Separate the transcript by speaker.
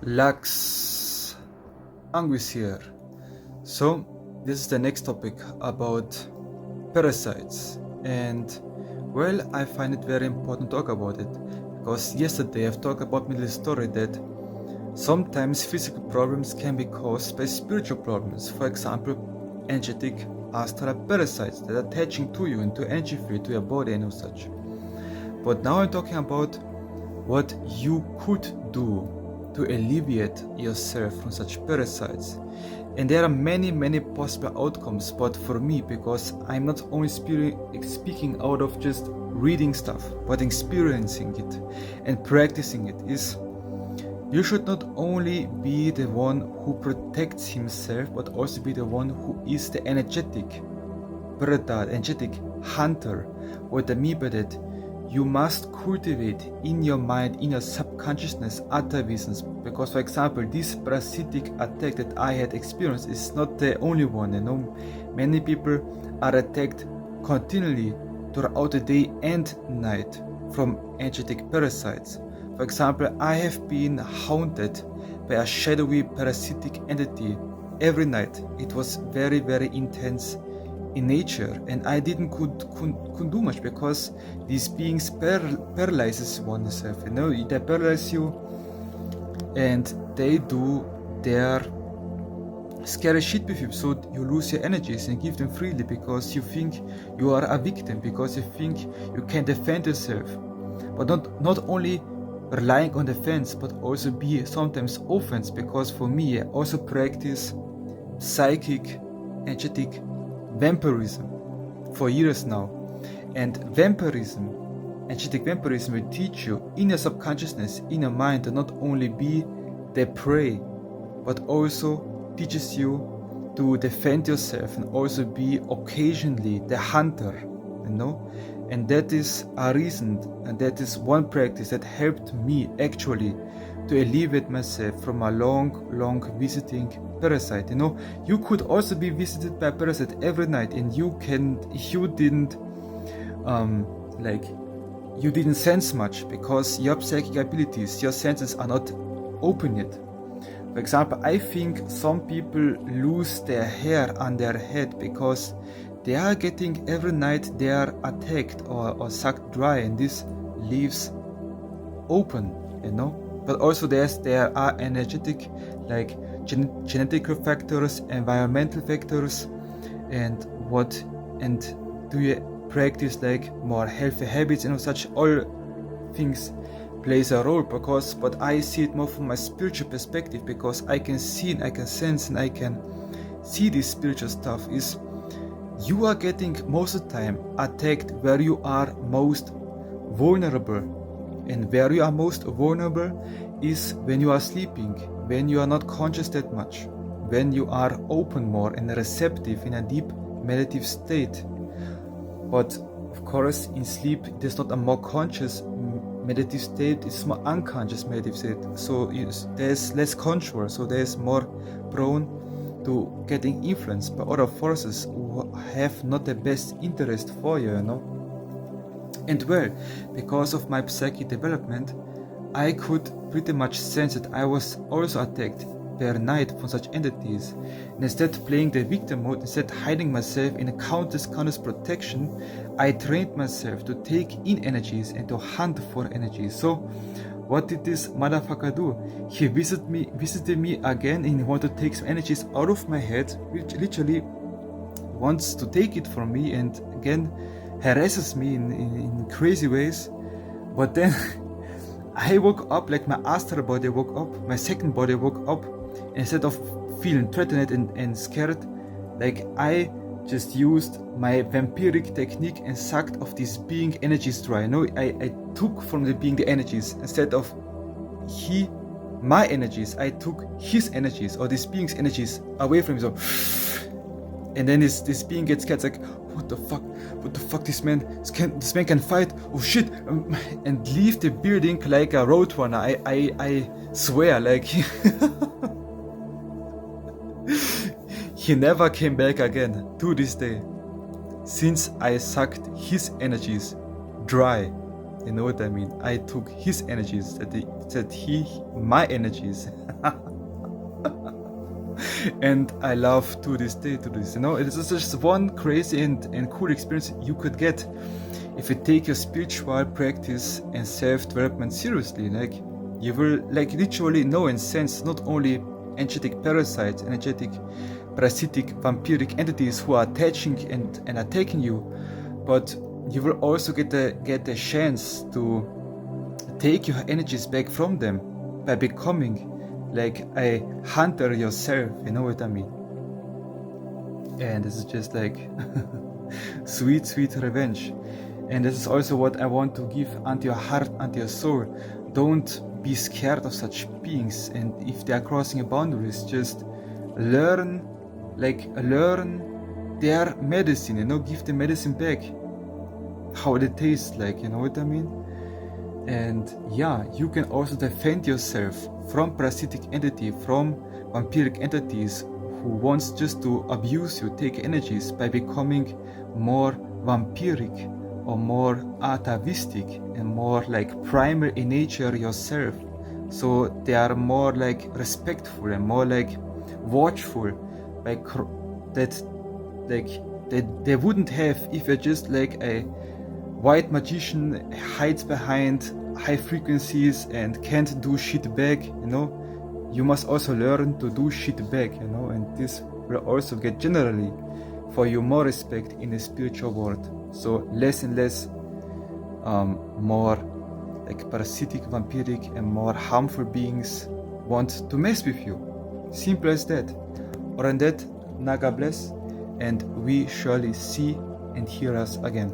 Speaker 1: Lux, Anguis here. So this is the next topic about parasites, and well, I find it very important to talk about it because yesterday I've talked about my little story that sometimes physical problems can be caused by spiritual problems. For example, energetic astral parasites that are attaching to you and to energy field, to your body and such. But now I'm talking about what you could do to alleviate yourself from such parasites. And there are many possible outcomes, but for me, because I'm not only speaking out of just reading stuff, but experiencing it and practicing it, is you should not only be the one who protects himself, but also be the one who is the energetic predator, energetic hunter. What I mean by that, you must cultivate in your mind, in your subconsciousness, other reasons. Because, for example, this parasitic attack that I had experienced is not the only one. You know, many people are attacked continually throughout the day and night from energetic parasites. For example, I have been haunted by a shadowy parasitic entity every night. It was very intense in nature, and I couldn't do much because these beings paralyzes oneself. You know, they paralyze you, and they do their scary shit with you, so you lose your energies and give them freely because you think you are a victim, because you think you can defend yourself, but not only relying on defense, but also be sometimes offense. Because for me, I also practice psychic, energetic vampirism for years now, and vampirism, energetic vampirism, will teach you in your subconsciousness, in your mind, to not only be the prey, but also teaches you to defend yourself and also be occasionally the hunter, you know. And that is a reason, and that is one practice that helped me actually to alleviate myself from a long visiting parasite. You know, you could also be visited by a parasite every night, and you didn't sense much because your psychic abilities, your senses are not open yet. For example, I think some people lose their hair on their head because they are getting every night they are attacked or sucked dry, and this leaves open, you know. But also there are energetic, like genetic factors, environmental factors, and do you practice like more healthy habits and such. All things plays a role, but I see it more from my spiritual perspective, because I can see and I can sense and I can see this spiritual stuff is you are getting most of the time attacked where you are most vulnerable. And where you are most vulnerable is when you are sleeping, when you are not conscious that much, when you are open more and receptive in a deep meditative state. But of course, in sleep, there's not a more conscious meditative state, it's more unconscious meditative state. So there's less control, so there's more prone to getting influenced by other forces who have not the best interest for you, you know. And well, because of my psychic development, I could pretty much sense that I was also attacked per night from such entities. And instead of playing the victim mode, instead hiding myself in a countless protection, I trained myself to take in energies and to hunt for energies. So what did this motherfucker do? He visited me again, and he wanted to take some energies out of my head, which literally wants to take it from me, and again harasses me in crazy ways. But then I woke up, like my astral body woke up, my second body woke up. Instead of feeling threatened and scared, like I just used my vampyric technique and sucked of this being energies dry. You know, I took from the being the energies instead of my energies. I took his energies, or this being's energies, away from him. So, and then this being gets scared, like, what the fuck, this man can fight, oh shit, and leave the building like a roadrunner. I swear, like he never came back again to this day, since I sucked his energies dry. you know what I mean? I took his energies, my energies. And I love to this day to this, you know, it is just one crazy and cool experience you could get if you take your spiritual practice and self-development seriously. Like, you will like literally know and sense not only energetic parasites, energetic parasitic vampyric entities who are attaching and attacking you, but you will also get a chance to take your energies back from them by becoming like a hunter yourself, you know what I mean? And this is just like sweet revenge. And this is also what I want to give unto your heart, unto your soul. Don't be scared of such beings, and if they are crossing your boundaries, just learn their medicine, you know, give the medicine back, how it tastes like, you know what I mean? And yeah, you can also defend yourself from parasitic entity, from vampiric entities who wants just to abuse you, take energies, by becoming more vampiric or more atavistic and more like primal in nature yourself. So they are more like respectful and more like watchful, like that they wouldn't have if you're just like a white magician hides behind high frequencies and can't do shit back, you know. You must also learn to do shit back, you know, and this will also get generally for you more respect in the spiritual world. So less and less more like parasitic, vampiric and more harmful beings want to mess with you. Simple as that. Or in that, Naga bless, and we surely see and hear us again.